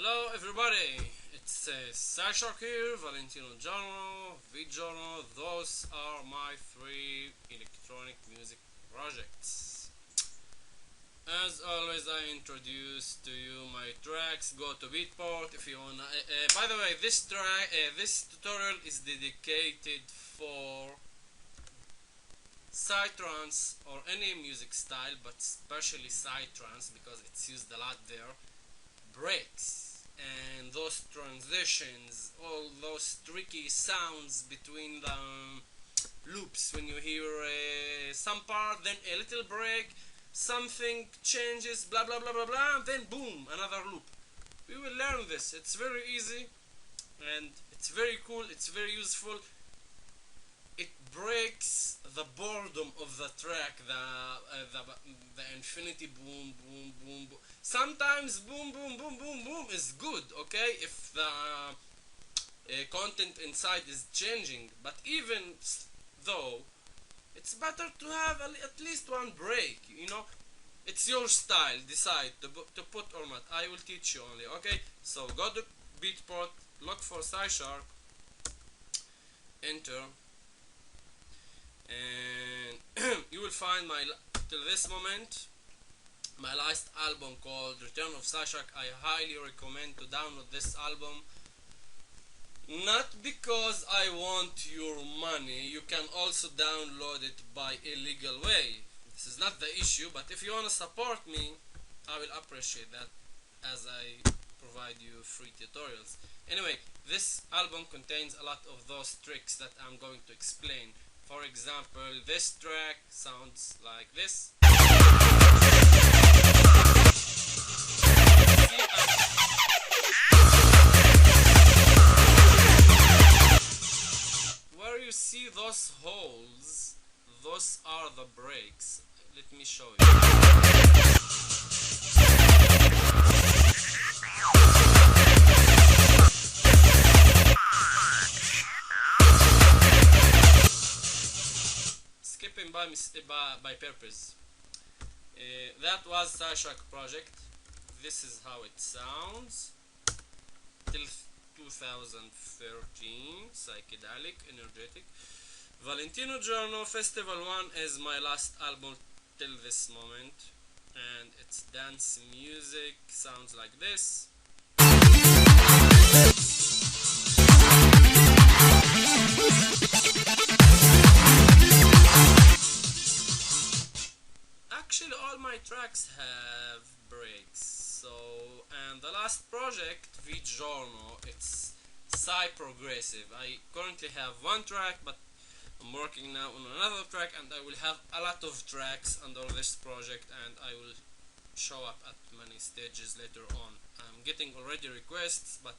Hello everybody, it's PsyShark here, Valentino Jorno, VJorno. Those are my three electronic music projects. As always, I introduce to you my tracks. Go to Beatport if you wanna. By the way, this tutorial is dedicated for psytrance or any music style, but especially psytrance because it's used a lot there. Breaks and those transitions, all those tricky sounds between the loops when you hear some part, then a little break, something changes, blah blah blah blah blah, and then boom, another loop. We will learn this. It's very easy and it's very cool, it's very useful. It breaks the boredom of the track, the infinity boom boom boom boom. Sometimes boom boom boom boom boom is good, okay, if the content inside is changing, but even though it's better to have at least one break, you know. It's your style, decide to put or not. I will teach you only, okay. So go to Beatport, look for PsyShark, enter, and you will find till this moment my last album called Return of PsyShark. I highly recommend to download this album, not because I want your money. You can also download it by illegal way. This is not the issue, but if you want to support me, I will appreciate that, as I provide you free tutorials. Anyway, this album contains a lot of those tricks that I'm going to explain. For example, this track sounds like this. Where you see those holes, those are the breaks. Let me show you. Skipping by purpose. That was PsyShark project. This is how it sounds till 2013. Psychedelic, energetic. Valentino Jorno Festival 1 is my last album till this moment, and it's dance music, sounds like this. Actually, all my tracks have breaks. So, and the last project, VJorno, it's progressive. I currently have one track, but I'm working now on another track, and I will have a lot of tracks under this project, and I will show up at many stages later on. I'm getting already requests, but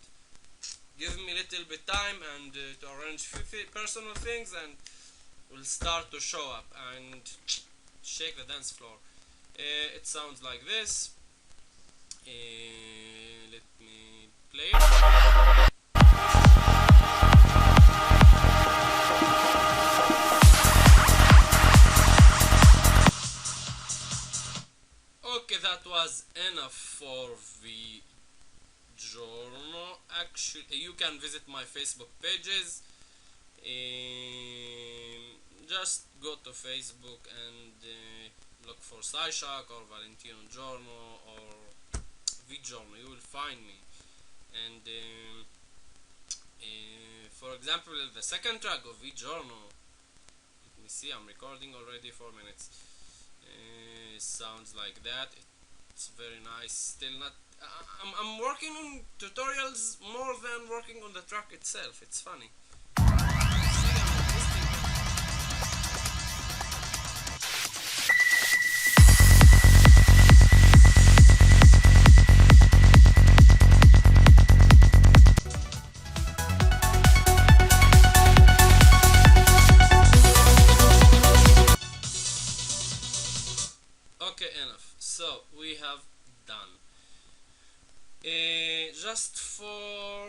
give me a little bit time and to arrange few personal things, and we'll start to show up and shake the dance floor. It sounds like this. Let me play it. Okay, that was enough for VJorno. Actually, you can visit my Facebook pages. Just go to Facebook and look for PsyShark or Valentino Jorno or VJorno. You will find me. And for example, the second track of VJorno, let me see, I'm recording already 4 minutes. Sounds like that. It's very nice. Still not. I'm working on tutorials more than working on the track itself. It's funny. Okay, enough. So we have done. Just for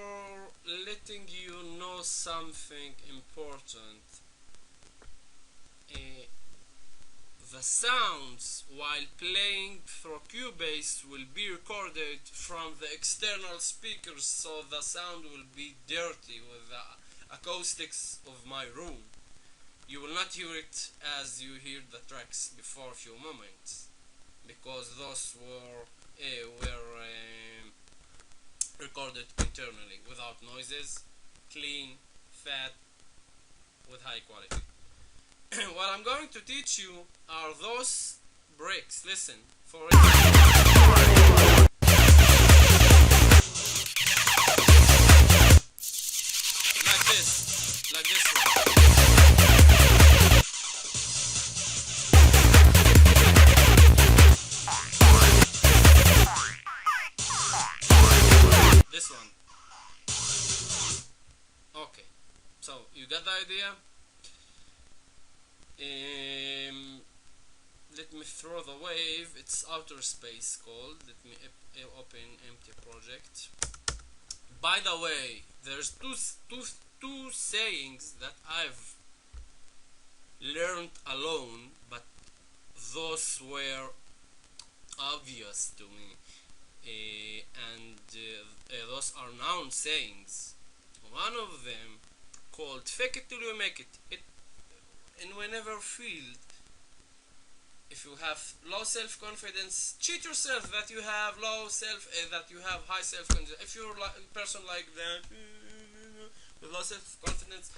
letting you know something important, the sounds while playing through Cubase will be recorded from the external speakers, so the sound will be dirty with the acoustics of my room. You will not hear it as you hear the tracks before a few moments, because those were recorded internally without noises, clean, fat, with high quality. What I'm going to teach you are those breaks. Listen, for example, like this one. This one. Okay, so you got the idea? Let me throw the wave. It's outer space called. Let me open empty project. By the way, there's two sayings that I've learned alone, but those were obvious to me, and those are noun sayings. One of them called "fake it till you make it." In whenever field, if you have low self-confidence, cheat yourself that you have that you have high self-confidence. If you're like a person like that with low self-confidence,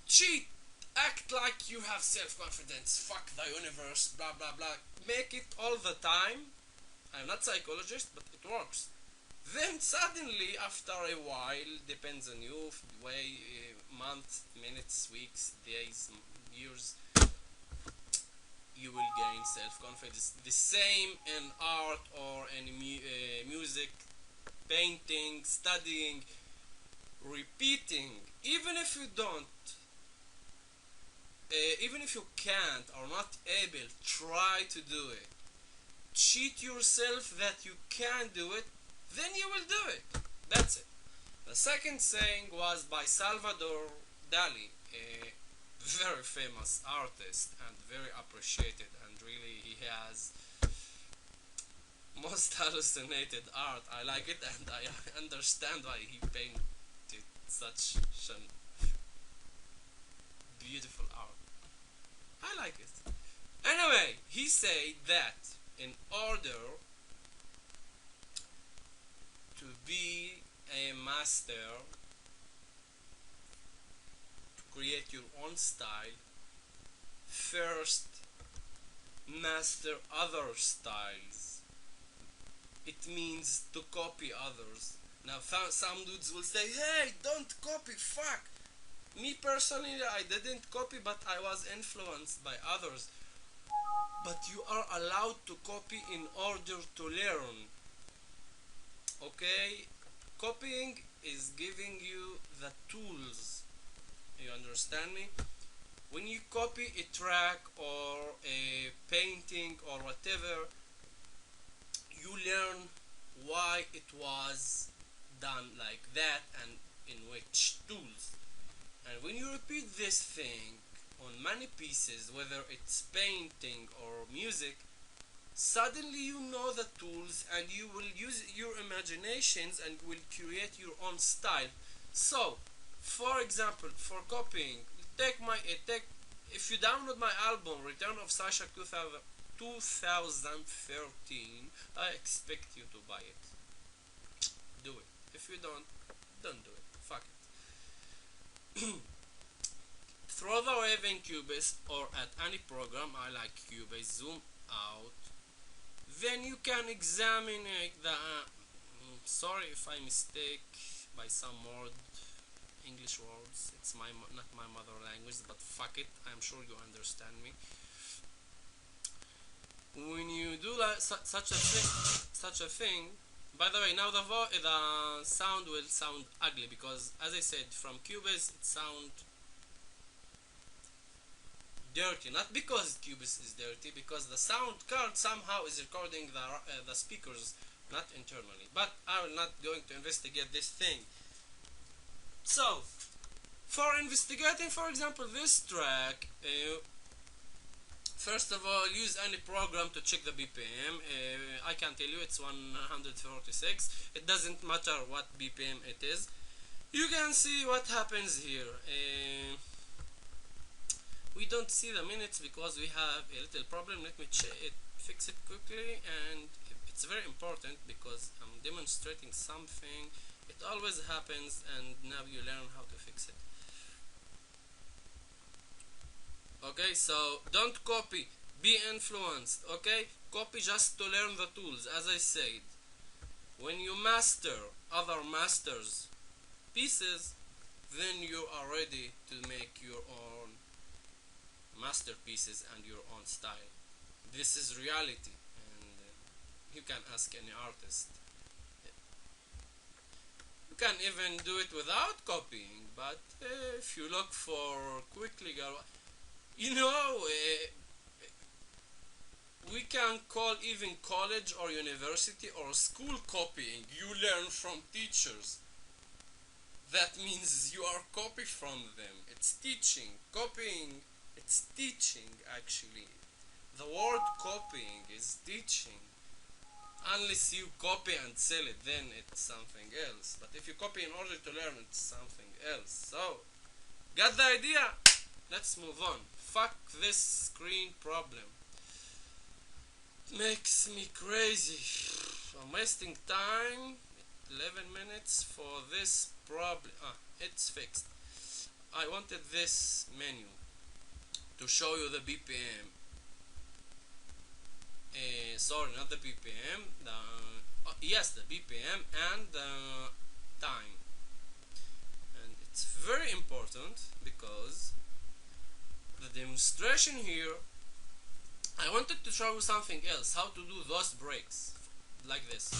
cheat, act like you have self-confidence. Fuck the universe, blah blah blah. Make it all the time. I'm not a psychologist, but it works. Then suddenly, after a while, depends on you, months, minutes, weeks, days, years, you will gain self-confidence. The same in art or in music, painting, studying, repeating. Even if you don't, even if you can't or not able, try to do it. Cheat yourself that you can do it, then you will do it. That's it. The second saying was by Salvador Dali, a very famous artist and very appreciated, and really he has most hallucinated art. I like it, and I understand why he painted such beautiful art. I like it. Anyway, he said that in order to be a master, to create your own style, first master other styles. It means to copy others. Now some dudes will say, hey, don't copy, fuck. Me personally, I didn't copy, but I was influenced by others. But you are allowed to copy in order to learn. Okay? Copying is giving you the tools. You understand me? When you copy a track or a painting or whatever, you learn why it was done like that and in which tools. And when you repeat this thing on many pieces, whether it's painting or music, suddenly you know the tools and you will use your imaginations and will create your own style. So, for example, for copying, if you download my album Return of PsyShark 2013, I expect you to buy it. Do it. If you don't do it. Fuck it. Throw the wave in Cubase or at any program. I like Cubase. Zoom out. Then you can examine the. Sorry if I mistake by some word, English words. It's not my mother language, but fuck it. I'm sure you understand me. When you do such a thing. By the way, now the sound will sound ugly because, as I said, from Cubase it sound dirty. Not because Cubase is dirty, because the sound card somehow is recording the speakers, not internally. But I'm not going to investigate this thing. So, for investigating, for example, this track, First of all, use any program to check the BPM. I can tell you it's 146. It doesn't matter what BPM it is. You can see what happens here. We don't see the minutes because we have a little problem. Let me fix it quickly, and it's very important because I'm demonstrating something. It always happens, and now you learn how to fix it. Okay, so don't copy, be influenced. Okay, copy just to learn the tools. As I said, when you master other masters pieces, then you are ready to make your own masterpieces and your own style. This is reality, and you can ask any artist. You can even do it without copying, but if you look for quickly, you know, we can call even college or university or school copying. You learn from teachers. That means you are copy from them. It's teaching. Copying, it's teaching actually. The word copying is teaching. Unless you copy and sell it, then it's something else. But if you copy in order to learn, it's something else. So, got the idea? Let's move on. Fuck this screen problem. It makes me crazy. I'm wasting time. 11 minutes for this problem. It's fixed. I wanted this menu to show you the BPM. Sorry, not the BPM. Yes, the BPM and the time. And it's very important because the demonstration here, I wanted to show you something else, how to do those breaks like this.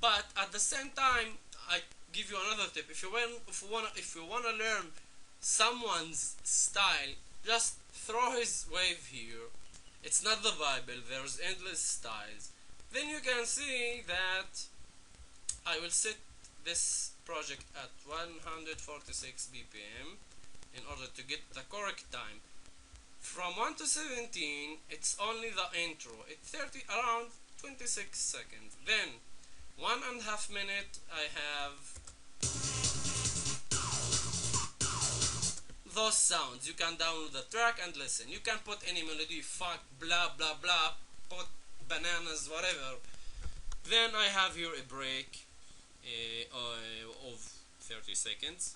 But at the same time, I give you another tip. If you wanna learn someone's style, just throw his wave here. It's not the Bible. There's endless styles. Then you can see that I will set this project at 146 BPM in order to get the correct time. From 1 to 17, it's only the intro. It's around 26 seconds. Then 1.5 minutes, I have those sounds. You can download the track and listen. You can put any melody, funk, blah blah blah, put bananas, whatever. Then I have here a break of 30 seconds.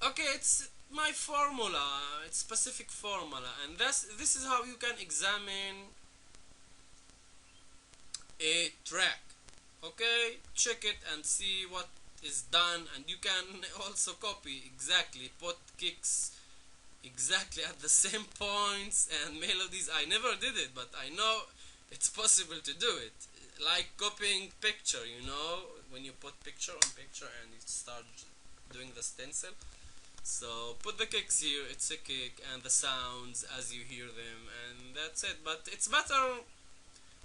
Okay, it's my formula, it's specific formula, and this is how you can examine a track. Okay, check it and see what is done, and you can also copy exactly, put kicks exactly at the same points and melodies. I never did it, but I know it's possible to do it. Like copying picture, you know, when you put picture on picture and you start doing the stencil. So put the kicks here, it's a kick, and the sounds as you hear them, and that's it. But it's better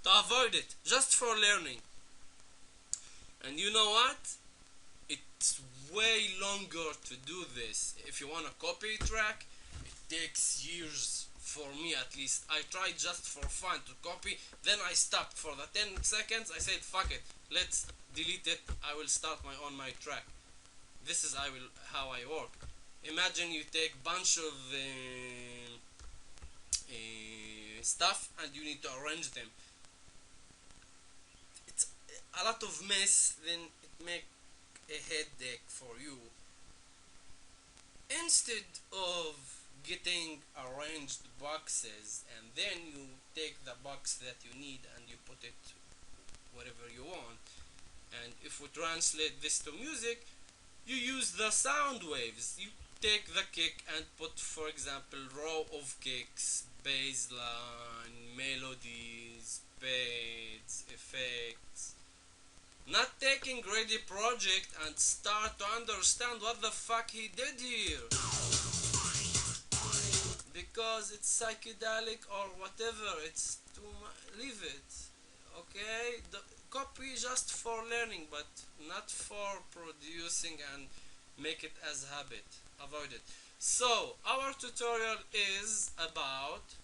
to avoid it, just for learning. And you know what? It's way longer to do this. If you want to copy a track, it takes years, for me at least. I tried just for fun to copy, then I stopped for the 10 seconds. I said fuck it, let's delete it. I will start my track. This is how I work. Imagine you take bunch of stuff and you need to arrange them. It's a lot of mess, then it make a headache for you. Instead of getting arranged boxes and then you take the box that you need and you put it wherever you want, and if we translate this to music, you use the sound waves. You take the kick and put, for example, row of kicks, bass line, melodies, fades, effects. Not taking ready project and start to understand what the fuck he did here. Because it's psychedelic or whatever, it's too much. Leave it. Okay, the copy just for learning, but not for producing and make it as habit. Avoid it. So our tutorial is about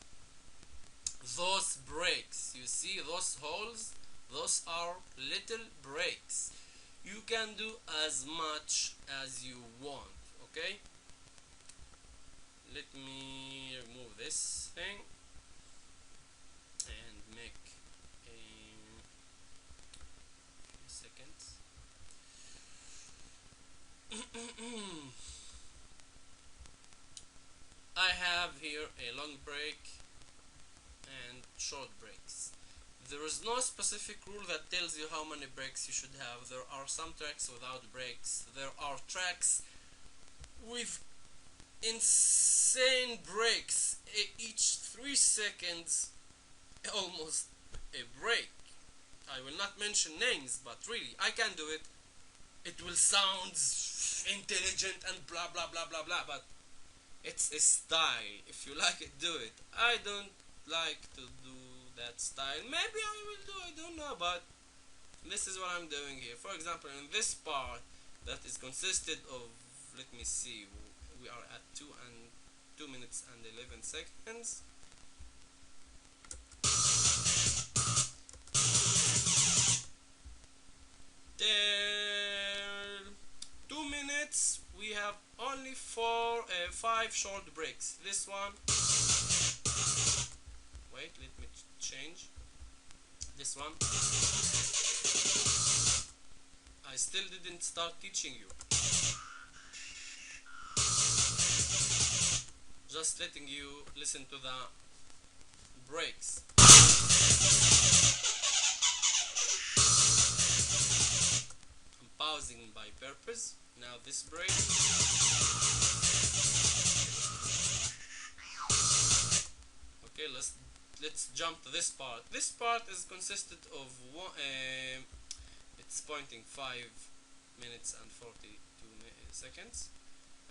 those breaks. You see those holes? Those are little breaks. You can do as much as you want. Okay, let me remove this thing and make a few seconds. I have here a long break and short breaks. There is no specific rule that tells you how many breaks you should have. There are some tracks without breaks. There are tracks with insane breaks. Each 3 seconds, almost a break. I will not mention names, but really, I can do it. It will sound intelligent and blah blah blah blah blah, but it's a style. If you like it, do it. I don't like to do that style. Maybe I will do, I don't know, but this is what I'm doing here. For example, in this part that is consisted of, let me see, we are at 2 minutes and 11 seconds. There, 2 minutes. We have only 5 short breaks. This one. Wait, let me change. This one. I still didn't start teaching you. Just letting you listen to the breaks. I'm pausing by purpose. Now this break. Okay, let's jump to this part. This part is consisted of it's pointing 5 minutes and 42 seconds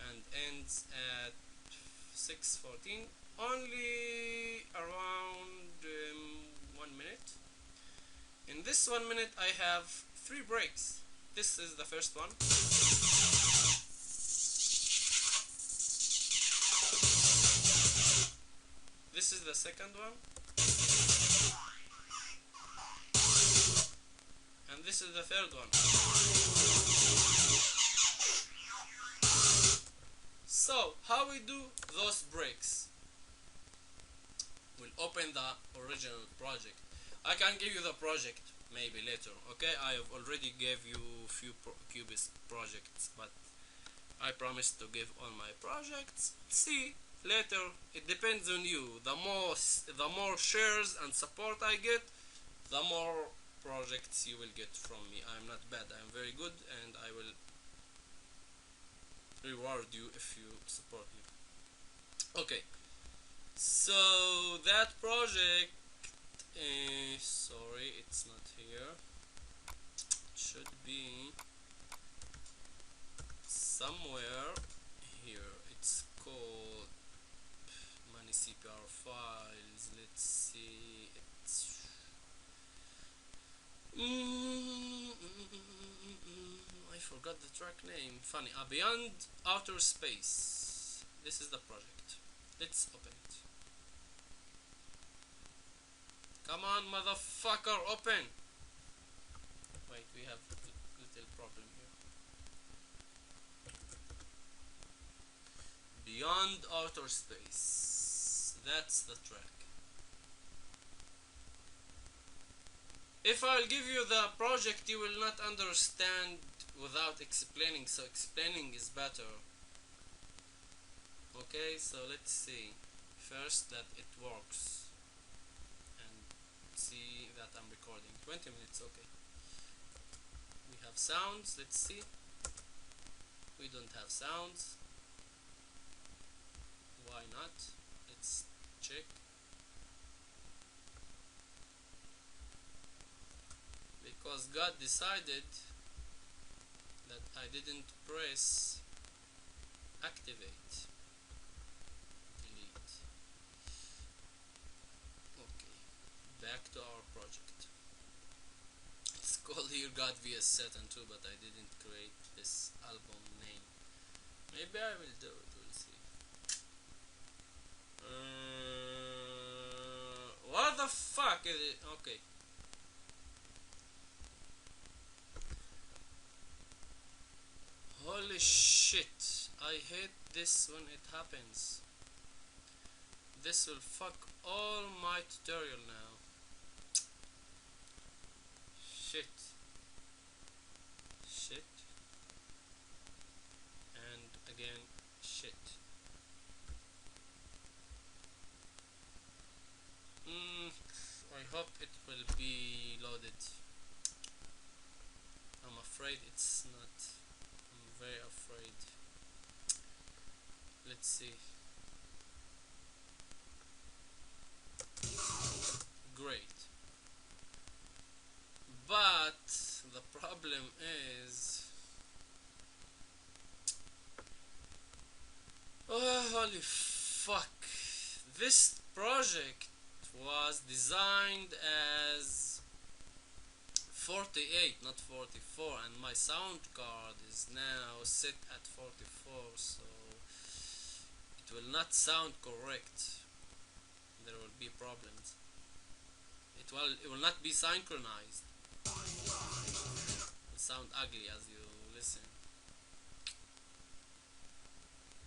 and ends at 6:14. Only around 1 minute. In this 1 minute, I have 3 breaks. This is the first one. This is the second one. And this is the third one. So, how we do those breaks? We'll open the original project. I can give you the project maybe later, okay? I have already gave you few Cubase projects, but I promise to give all my projects. See later, it depends on you. The more shares and support I get, the more projects you will get from me. I'm not bad, I'm very good, and I will reward you if you support me. Okay, so that project, sorry, it's not here. It should be somewhere here. It's called many CPR files. Let's see. It's I forgot the track name. Funny. Beyond Outer Space. This is the project. Let's open it. Come on, motherfucker, open! Wait, we have a little problem here. Beyond Outer Space. That's the track. If I'll give you the project, you will not understand without explaining, so explaining is better. Okay, so let's see. First, that it works. And see that I'm recording. 20 minutes, okay. We have sounds, let's see. We don't have sounds. Why not? Let's check. Because God decided that I didn't press activate. Delete. Okay, back to our project. here got VS Saturn too, but I didn't create this album name. Maybe I will do it, we'll see. What the fuck is it? Okay. Holy shit. I hate this when it happens. This will fuck all my tutorial now. Shit. Shit. And again, shit. I hope it will be loaded. I'm afraid it's not. I'm very afraid. Let's see. Great. But the problem is, oh, holy fuck, this project was designed as 48, not 44, and my sound card is now set at 44, so it will not sound correct. There will be problems. It will not be synchronized. It will sound ugly as you listen.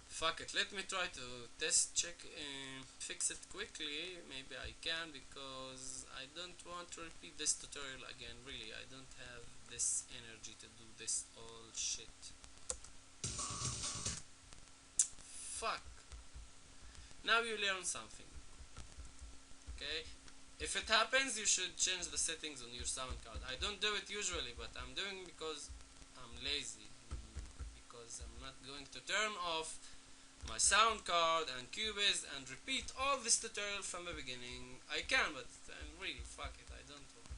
Fuck it, let me try to test check and fix it quickly. Maybe I can, because I don't want to repeat this tutorial again. Really, I don't have this energy to do this all shit. Fuck. Now you learn something. Okay? If it happens, you should change the settings on your sound card. I don't do it usually, but I'm doing because I'm lazy. Because I'm not going to turn off my sound card and Cubase and repeat all this tutorial from the beginning. I can, but really, fuck it, I don't want.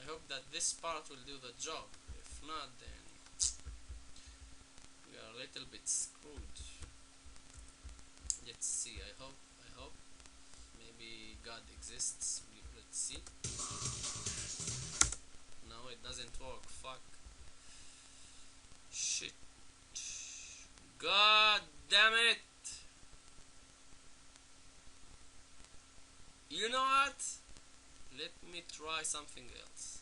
I hope that this part will do the job. If not, then we are a little bit screwed. Let's see. I hope. Maybe God exists. Let's see. No, it doesn't work. Fuck. Shit. God damn it! You know what? Let me try something else.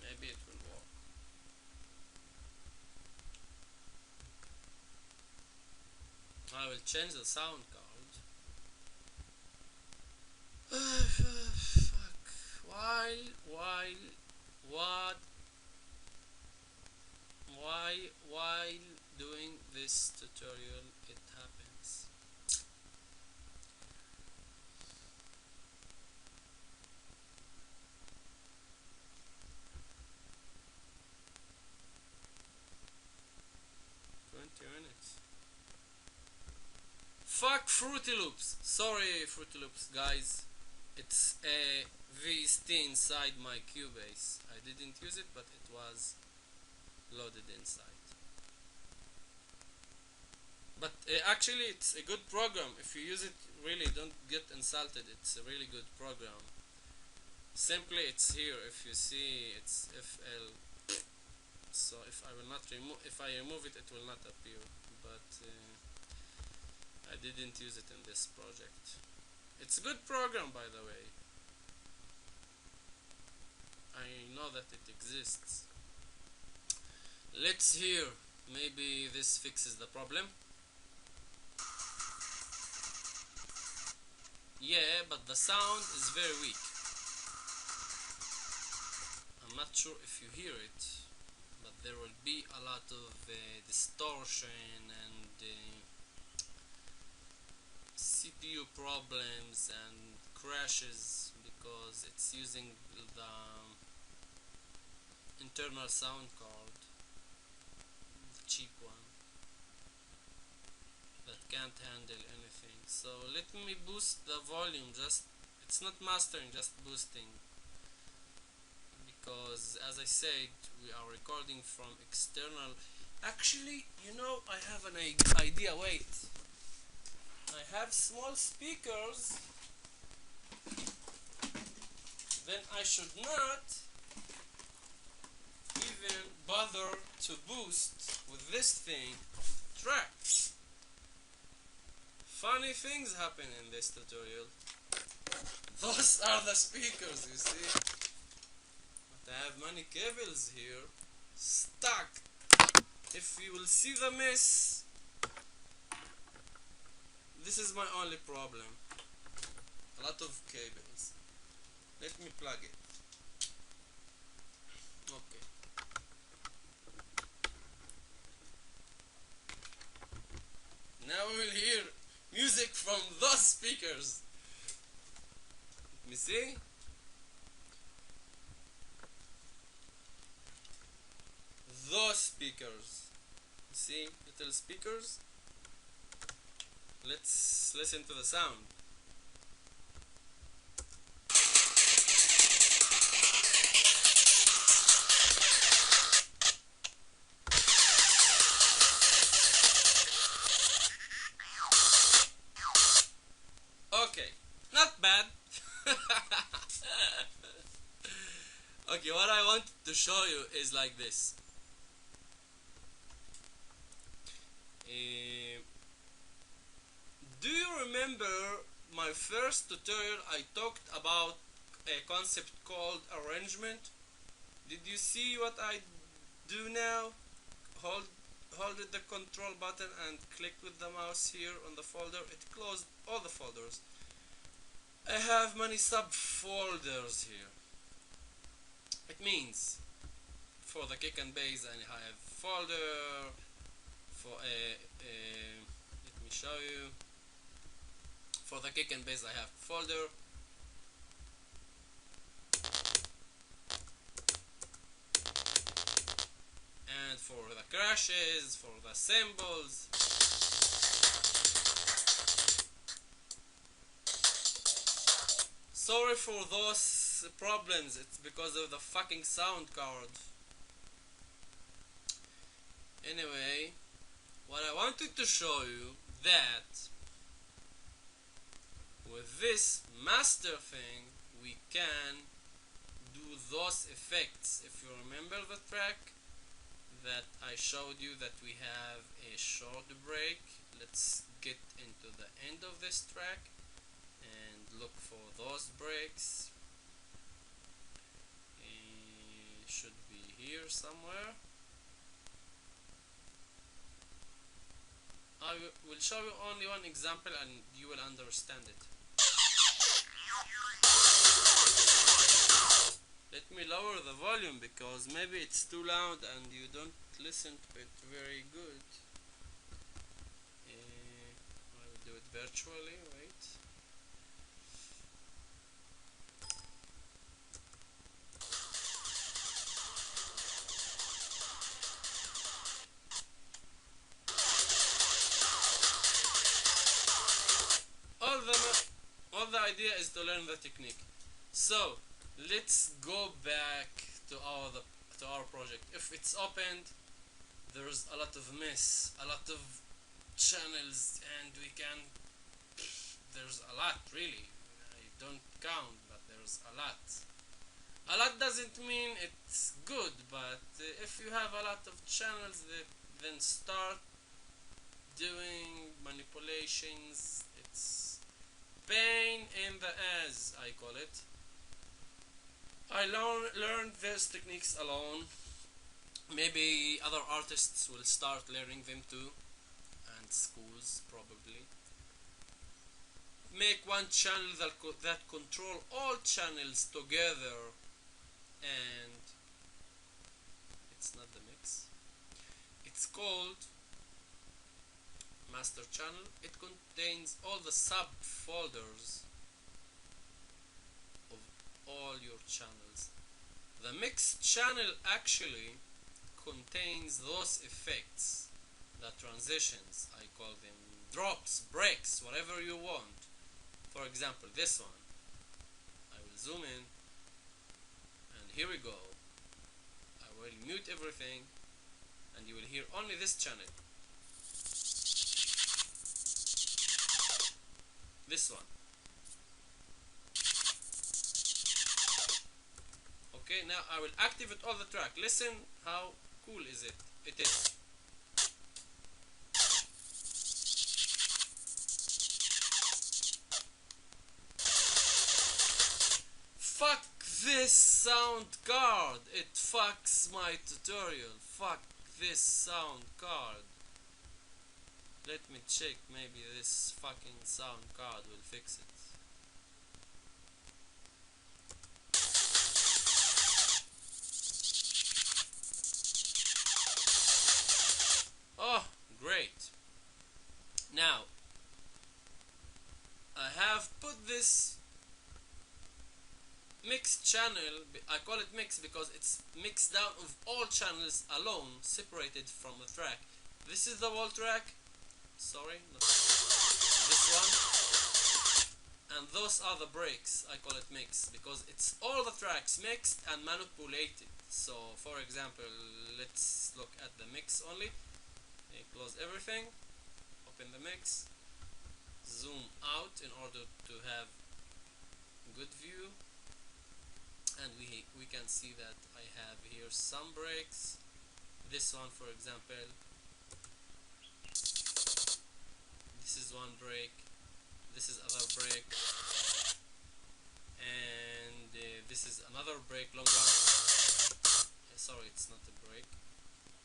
Maybe it will work. I will change the sound card. Fuck. While doing this tutorial, it happens. Fuck Fruity Loops. Sorry, Fruity Loops, guys. It's a VST inside my Cubase. I didn't use it, but it was loaded inside. But actually, it's a good program. If you use it, really don't get insulted. It's a really good program. Simply, it's here. If you see, it's FL. So if I remove it, it will not appear. But I didn't use it in this project. It's a good program, by the way. I know that it exists. Let's hear. Maybe this fixes the problem. Yeah, but the sound is very weak. I'm not sure if you hear it, but there will be a lot of distortion and CPU problems and crashes because it's using the internal sound card, the cheap one that can't handle anything. So let me boost the volume. Just, it's not mastering, just boosting, because as I said, we are recording from external. Actually, you know, I have an idea. Wait, I have small speakers then I should not even bother to boost with this thing tracks. Funny things happen in this tutorial. Those are the speakers, you see. But I have many cables here stuck. If you will see the mess, this is my only problem. A lot of cables. Let me plug it. Okay. Now we will hear music from those speakers. Let me see. Those speakers. See, little speakers. Let's listen to the sound. Okay, not bad. Okay, what I want to show you is like this. Do you remember my first tutorial? I talked about a concept called arrangement. Did you see what I do now? Hold the control button and click with the mouse here on the folder. It closed all the folders. I have many subfolders here. It means for the kick and bass I have folder. For let me show you. For the kick and bass I have folder. And for the crashes, for the cymbals. Sorry for those problems, it's because of the fucking sound card. Anyway, what I wanted to show you that with this master thing we can do those effects. If you remember the track that I showed you that we have a short break, let's get into the end of this track and look for those breaks. It should be here somewhere. I will show you only one example and you will understand it. Let me lower the volume because maybe it's too loud and you don't listen to it very good. I will do it virtually, wait. All the idea is to learn the technique. So let's go back to our project. If it's opened, there's a lot of mess, a lot of channels, and there's a lot really. I don't count, but there's a lot. A lot doesn't mean it's good, but if you have a lot of channels, then start doing manipulations. It's pain in the ass, I call it. I learned these techniques alone. Maybe other artists will start learning them too, and schools probably. Make one channel that control all channels together, and it's not the mix. It's called master channel. It contains all the subfolders of all your channels. The mix channel actually contains those effects, the transitions, I call them drops, breaks, whatever you want. For example, this one, I will zoom in, and here we go. I will mute everything, and you will hear only this channel. This one. Okay, now I will activate all the track. Listen how cool is it. It is. Fuck this sound card. It fucks my tutorial. Fuck this sound card. Let me check. Maybe this fucking sound card will fix it. Oh, great. Now, I have put this mix channel, I call it mix because it's mixed down of all channels alone, separated from the track. This is the wall track, sorry, not this one, and those are the breaks. I call it mix because it's all the tracks mixed and manipulated. So for example, let's look at the mix only. Close everything, open the mix, zoom out in order to have good view, and we can see that I have here some breaks. This one, for example, this is one break, this is other break, and this is another break, long one. Sorry, it's not a break,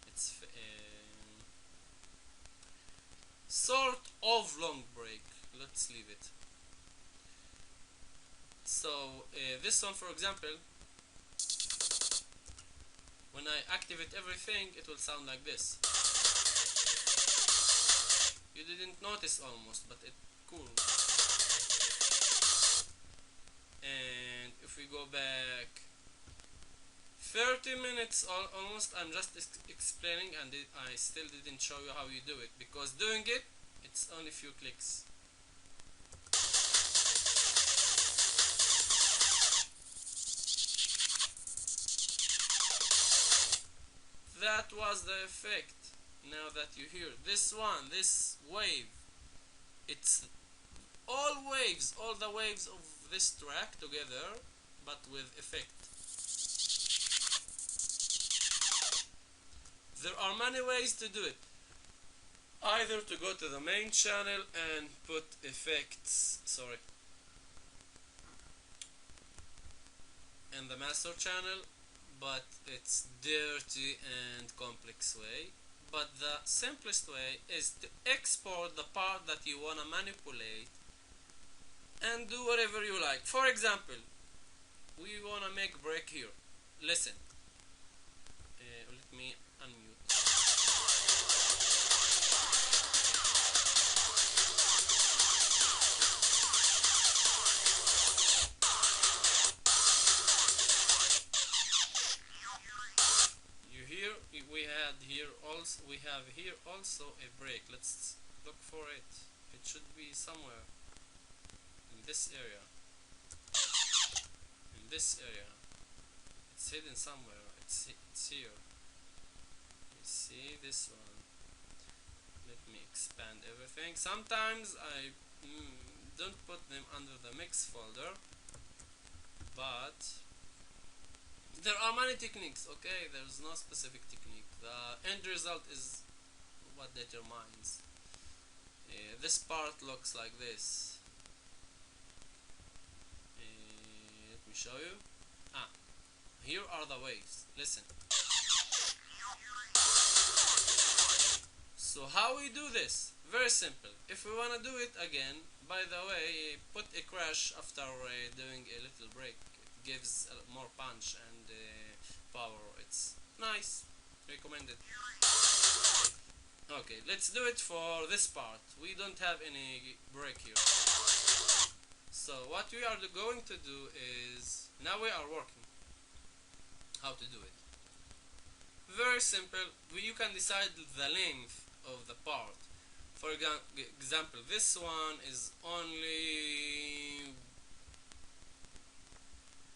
it's sort of long break. Let's leave it. So this one, for example, when I activate everything, it will sound like this. You didn't notice almost, but it's cool. And if we go back 30 minutes almost, I'm just explaining, and I still didn't show you how you do it, because doing it, it's only a few clicks. That was the effect. Now that you hear this one, this wave, it's all waves, all the waves of this track together, but with effect. There are many ways to do it. Either to go to the main channel and put effects, in the master channel, but it's dirty and complex way. But the simplest way is to export the part that you wanna manipulate and do whatever you like. For example, we wanna make break here. Listen. Let me unmute. We have here also a break. Let's look for it. It should be somewhere in this area. In this area. It's hidden somewhere. It's here. You see this one. Let me expand everything. Sometimes I don't put them under the mix folder, but there are many techniques, okay? There's no specific technique. The end result is what determines. This part looks like this. Let me show you. Here are the waves. Listen. So how we do this? Very simple. If we wanna do it again, by the way, put a crash after doing a little break. It gives more punch and power. It's nice. Recommended. Okay, let's do it for this part. We don't have any break here. So what we are going to do is, now we are working how to do it. Very simple. You can decide the length of the part. For example, this one is only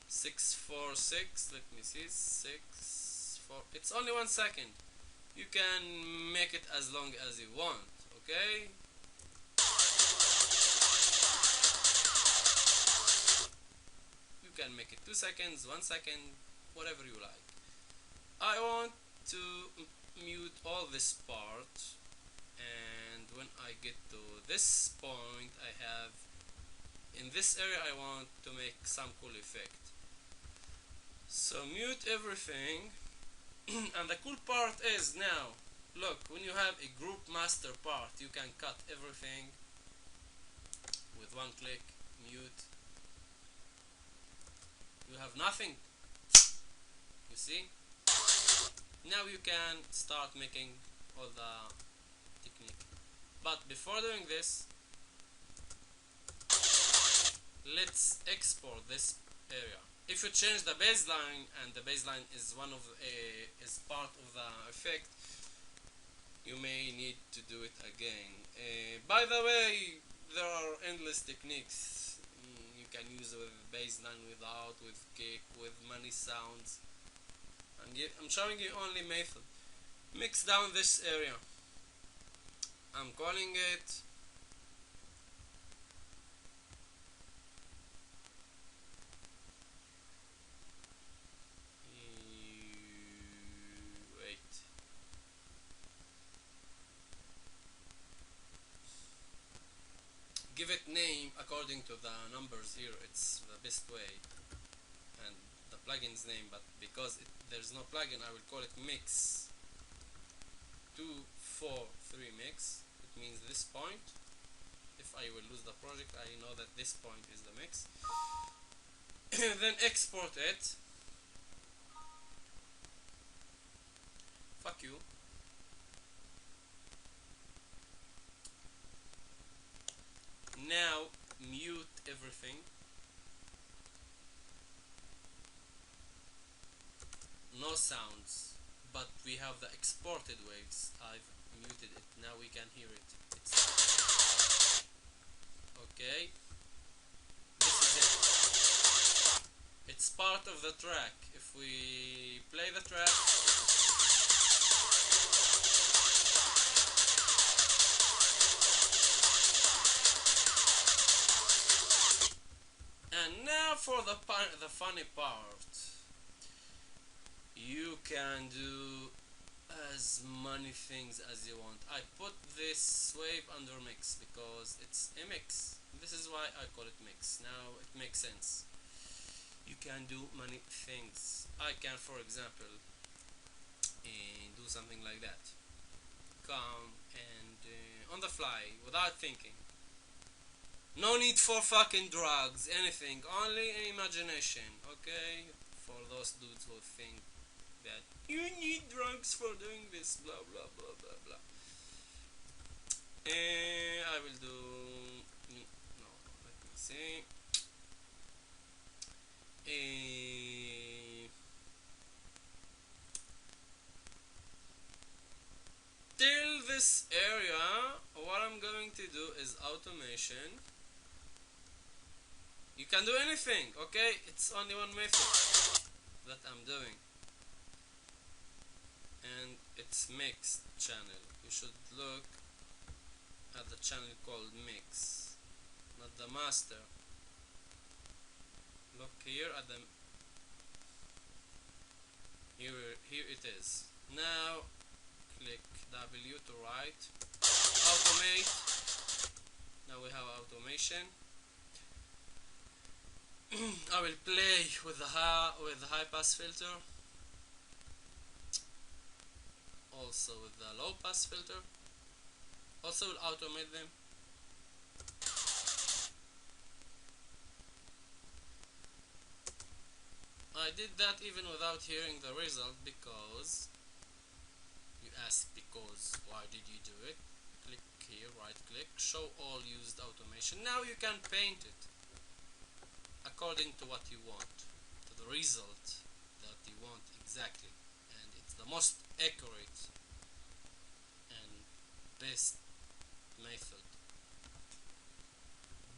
646. Let me see. 6 4. It's only 1 second. You can make it as long as you want. Okay. You can make it 2 seconds, 1 second, whatever you like. I want to mute all this part, and when I get to this point, I have in this area I want to make some cool effect. So mute everything. And the cool part is now, look, when you have a group master part, you can cut everything with one click, mute. You have nothing, you see? Now you can start making all the technique. But before doing this, let's export this area. If you change the baseline, and the baseline is is part of the effect, you may need to do it again. By the way, there are endless techniques you can use with baseline, without, with kick, with many sounds. And I'm showing you only method. Mix down this area. I'm calling it wait. Give it name according to the numbers here. It's the best way. And the plugin's name, but because there's no plugin, I will call it mix 243 mix. It means this point. If I will lose the project, I know that this point is the mix. Then export it. Fuck you. Now mute everything. No sounds, but we have the exported waves. I've muted it. Now we can hear it. It's okay. This is it. It's part of the track. If we play the track, and now for the funny part. You can do as many things as you want. I put this wave under mix because it's a mix. This is why I call it mix. Now it makes sense. You can do many things. I can, for example, do something like that. Come and on the fly, without thinking. No need for fucking drugs, anything, only imagination, okay? For those dudes who think that you need drugs for doing this, blah blah blah blah blah. I will do no, let me see. Till this area, what I'm going to do is automation. You can do anything, okay? It's only one method that I'm doing. And it's mixed channel. You should look at the channel called mix, not the master. Look here at the here it is. Now click W to write, automate. Now we have automation. I will play with the high pass filter, also with the low pass filter. Also will automate them. I did that even without hearing the result, because you ask, because why did you do it? Click here, right click, show all used automation. Now you can paint it according to what you want, to the result that you want exactly, and it's the most accurate and best method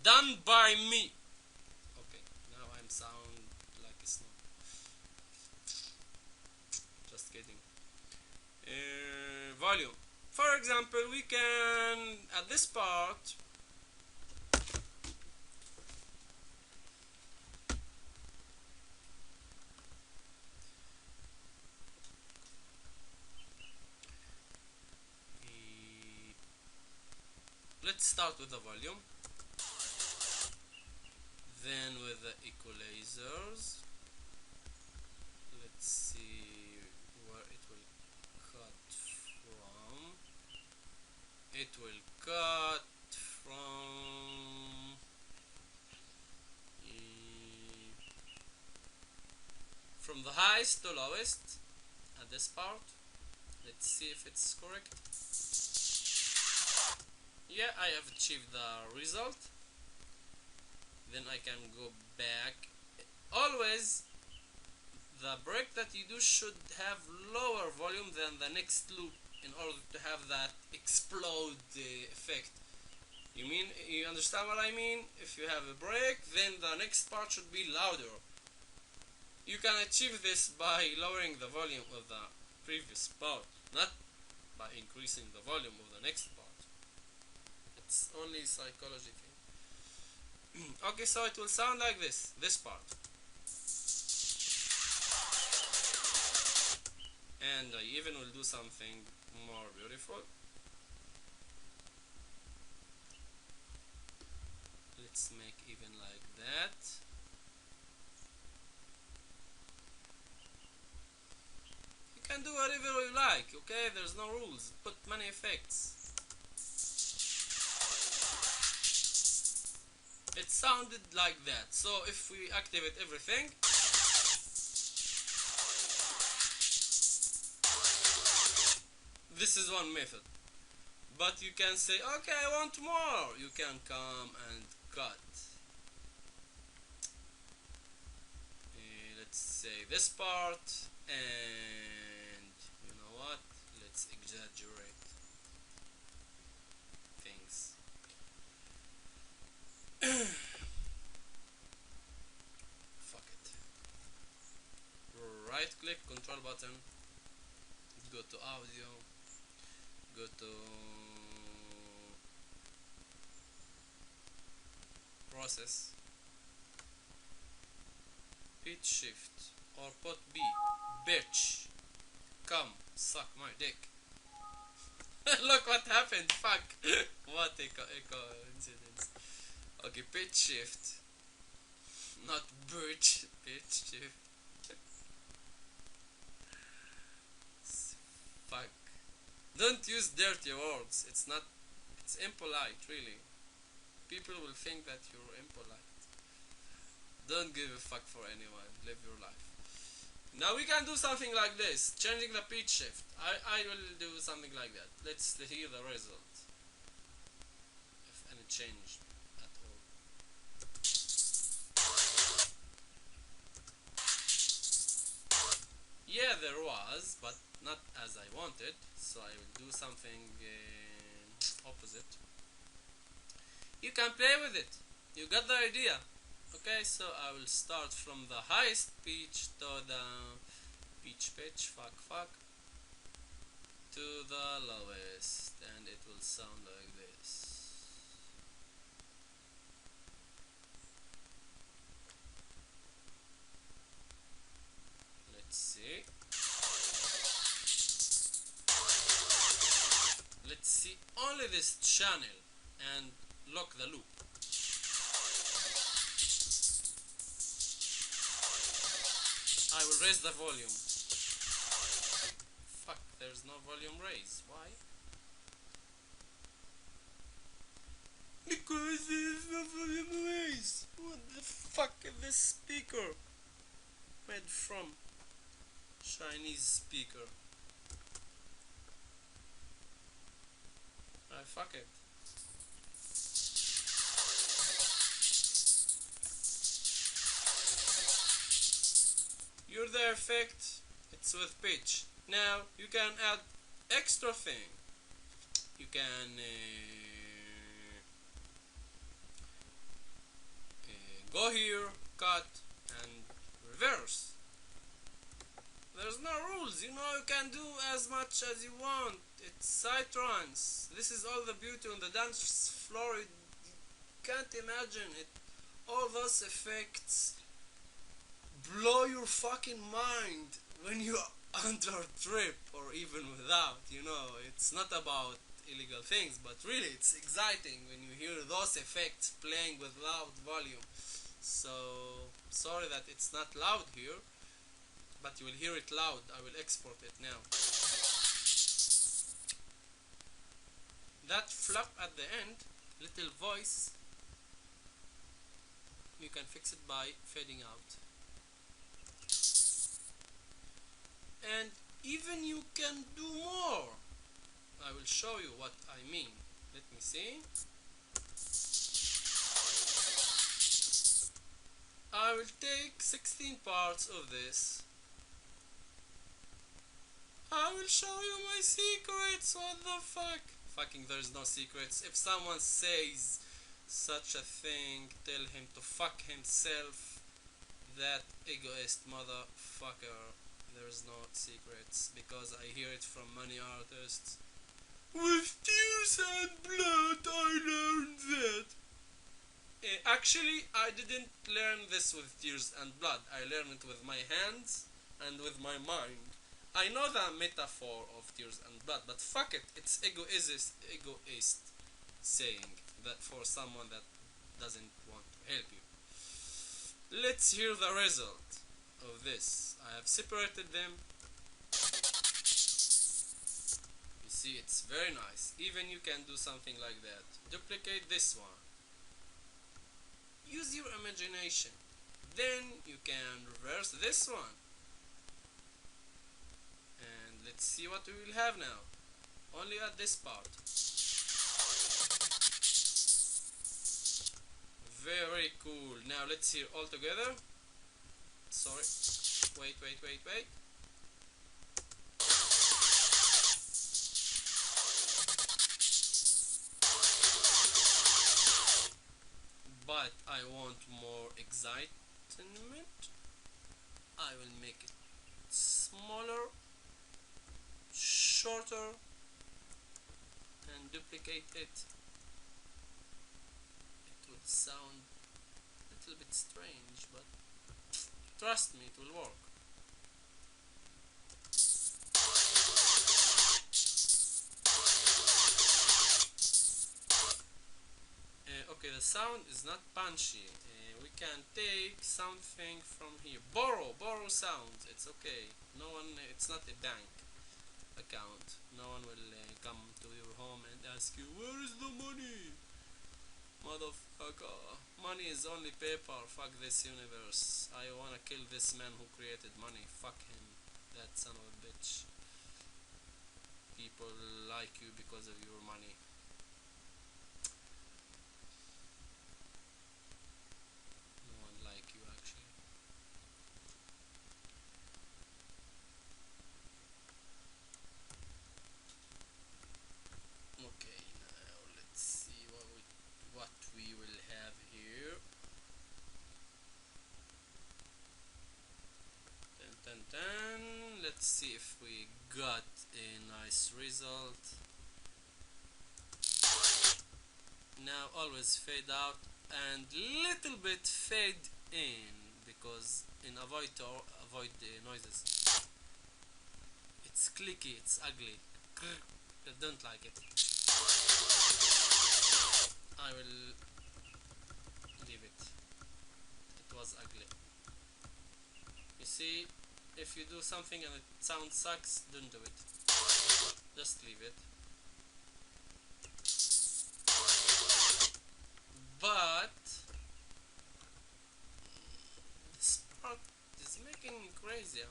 done by me. Okay, now I'm sound like a snow. Just kidding. Volume. For example, we can, at this part, let's start with the volume, then with the equalizers. Let's see where it will cut from. It will cut from the highest to lowest at this part. Let's see if it's correct. Yeah, I have achieved the result. Then I can go back. Always the break that you do should have lower volume than the next loop in order to have that explode effect. You understand what I mean? If you have a break, then the next part should be louder. You can achieve this by lowering the volume of the previous part, not by increasing the volume of the next part. It's only psychology thing. Okay, so it will sound like this part. And I even will do something more beautiful. Let's make even like that. You can do whatever you like, okay? There's no rules. Put many effects. It sounded like that. So if we activate everything, this is one method. But you can say, okay, I want more. You can come and cut. Let's say this part, and you know what? Let's exaggerate things. Fuck it. Right click, control button, go to audio, go to process, pitch shift, or put B, bitch, come suck my dick. Look what happened, fuck. What a coincidence. Okay, pitch shift, not bitch, pitch shift. Fuck. Don't use dirty words, it's impolite, really. People will think that you're impolite. Don't give a fuck for anyone, live your life. Now we can do something like this, changing the pitch shift. I will do something like that. Let's hear the result. If any change at all. Yeah, there was, but not as I wanted. So I will do something opposite. You can play with it. You got the idea. Okay, so I will start from the highest pitch to the pitch, fuck, to the lowest, and it will sound like this. Let's see. Let's see only this channel and lock the loop. I will raise the volume. Fuck, there's no volume raise. Why? Because there's no volume raise. What the fuck is this speaker made from? Chinese speaker. Fuck it. You're the effect, it's with pitch. Now you can add extra thing. You can go here, cut, and reverse. There's no rules, you know, you can do as much as you want. It's psytrance. This is all the beauty on the dance floor. You can't imagine it. All those effects blow your fucking mind when you're under a trip or even without, you know. It's not about illegal things, but really it's exciting when you hear those effects playing with loud volume. So sorry that it's not loud here, but you will hear it loud. I will export it now. That flap at the end, little voice, you can fix it by fading out. And even you can do more. I will show you what I mean. Let me see. I will take 16 parts of this. I will show you my secrets. What the fuck? Fucking there's no secrets. If someone says such a thing, tell him to fuck himself. That egoist motherfucker. There's no secrets because I hear it from many artists. With tears and blood I learned that. Actually, I didn't learn this with tears and blood. I learned it with my hands and with my mind. I know the metaphor of tears and blood, but fuck it, it's egoist saying that for someone that doesn't want to help you. Let's hear the result of this. I have separated them. You see, it's very nice. Even you can do something like that. Duplicate this one. Use your imagination. Then you can reverse this one. And let's see what we will have now. Only at this part. Very cool. Now let's hear all together. Sorry. Wait. But I want more excitement. I will make it smaller, shorter, and duplicate it. It will sound a little bit strange, but trust me, it will work. Okay, the sound is not punchy. We can take something from here. Borrow sounds. It's okay. No one. It's not a bank account. No one will come to your home and ask you, "Where is the money?" Motherfucker. Money is only paper. Fuck this universe. I wanna kill this man who created money. Fuck him. That son of a bitch. People like you because of your money. No one like you actually. Okay, now let's see what we will have here. Let's see if we got a nice result. Now always fade out and little bit fade in because in avoid the noises. It's clicky, it's ugly. I don't like it. I will leave it. It was ugly. You see, if you do something and it sound sucks, don't do it. Just leave it. But this part is making me crazy.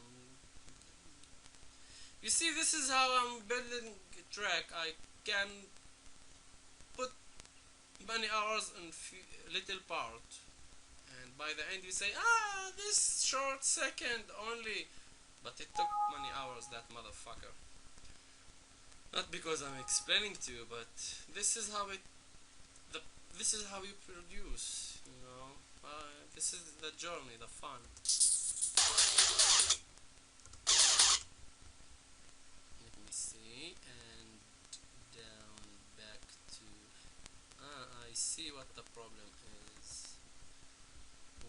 You see, this is how I'm building a track. I can put many hours in little part, and by the end you say, this short second only, but it took many hours, that motherfucker. Not because I'm explaining to you, but this is how this is how you produce, you know. This is the journey, the fun. Let me see, and down back to. I see what the problem is.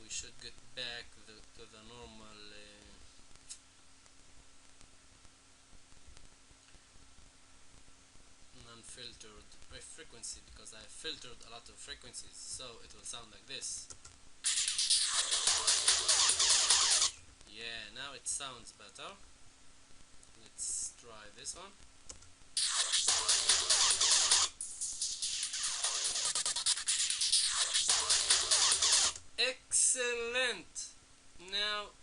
We should get back to the normal. filtered frequency, because I filtered a lot of frequencies, so it will sound like this. Yeah, now it sounds better. Let's try this one. Excellent! Now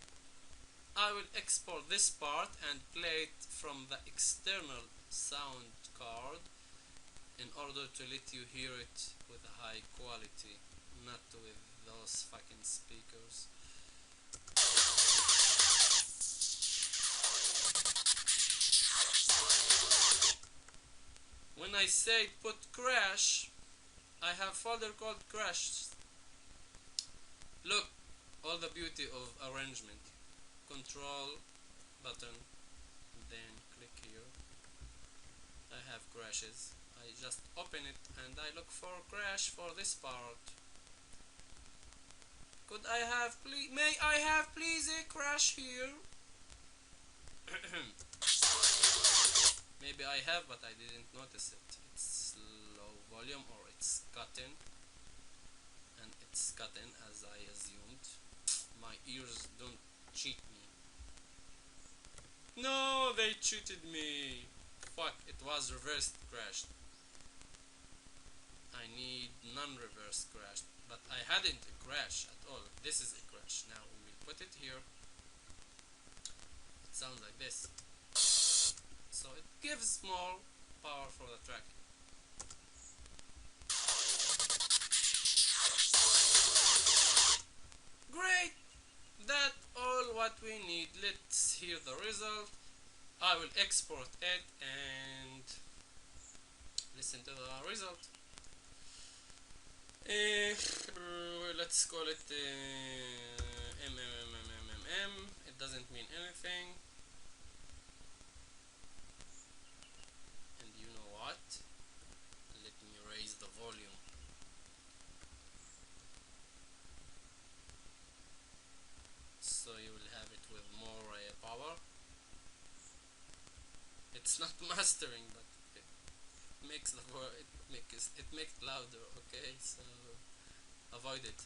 I will export this part and play it from the external sound card in order to let you hear it with a high quality, not with those fucking speakers. When I say put crash, I have folder called crash. Look, all the beauty of arrangement. Control button, then click here. I have crashes. I just open it and I look for crash for this part. Could I have please? May I have please a crash here? Maybe I have, but I didn't notice it. It's low volume, or it's cutting, and it's cutting as I assumed. My ears don't cheat me. No, they cheated me. Fuck, it was reversed crashed. I need non-reverse crash, but I hadn't a crash at all. This is a crash. Now we will put it here. It sounds like this. So it gives more power for the track. Great! That's all what we need. Let's hear the result. I will export it and listen to the result. Let's call it MMMMMM. It doesn't mean anything. And you know what? Let me raise the volume. So you will have it with more power. It's not mastering, but it makes the it makes it louder. Okay, so avoid it.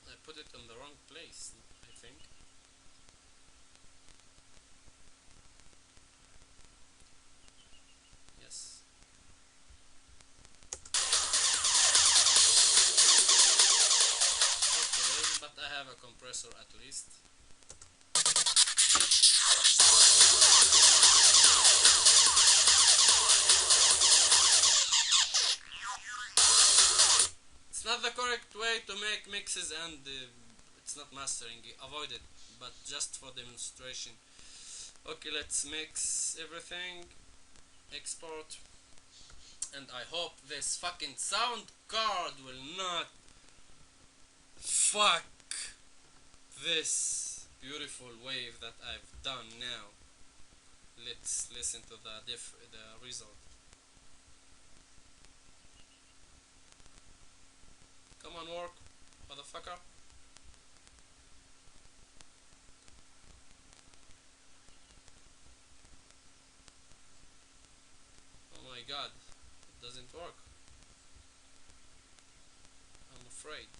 I put it in the wrong place, I think. Yes. Okay, but I have a compressor at least. It's not the correct way to make mixes, and it's not mastering. Avoid it, but just for demonstration. Okay, let's mix everything, export, and I hope this fucking sound card will not fuck this beautiful wave that I've done now. Let's listen to the result. Come on, work, motherfucker. Oh my god, it doesn't work. I'm afraid.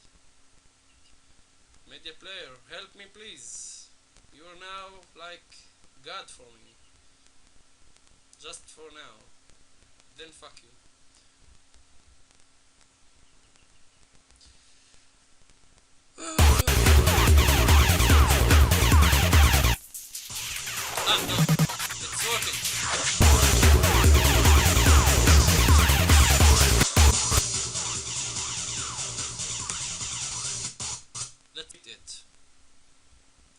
Media player, help me please. You are now like God for me. Just for now. Then fuck you. Ah, no, it's working. That's it.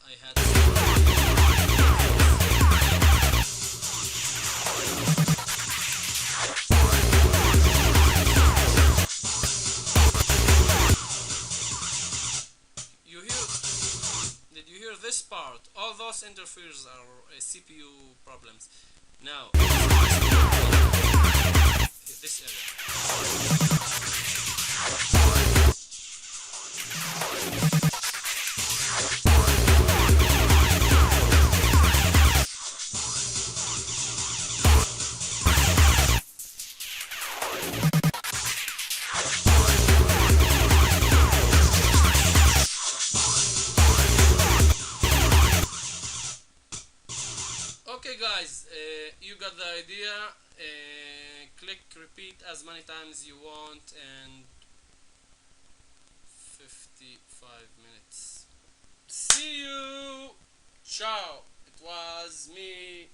I had you hear? Did you hear this part? All those interference others are CPU problems. Now, this area. Okay guys, you got the idea. Click repeat as many times you want, and 55 minutes. See you. Ciao. It was me.